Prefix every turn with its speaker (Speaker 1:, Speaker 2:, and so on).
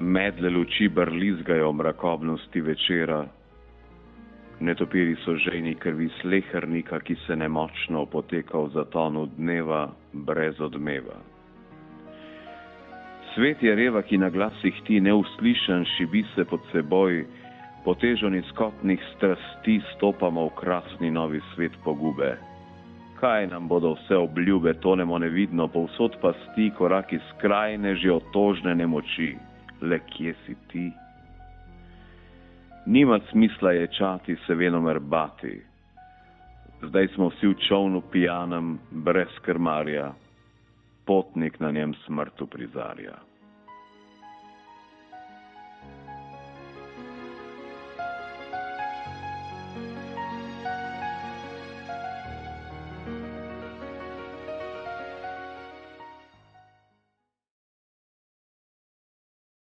Speaker 1: Medle luči brlizgajo mrakobnosti večera. Netopiri so žejni krvi slehernika, ki se nemočno opoteka v zatonu dneva brez odmeva. Svet je reva, ki na glasih ti neuslišan šibi se pod seboj, po težo nizkotnih strasti stopamo v krasni novi svet pogube. Kaj nam bodo vse obljube, tonemo nevidno, povsod pasti, koraki skrajne, že otožne nemoči. Le kje si ti? Nima smisla ječati, se venomer bati. Zdaj smo vsi v čovnu pijanem, brez krmarja. Potnik na njem smrt uprizarja.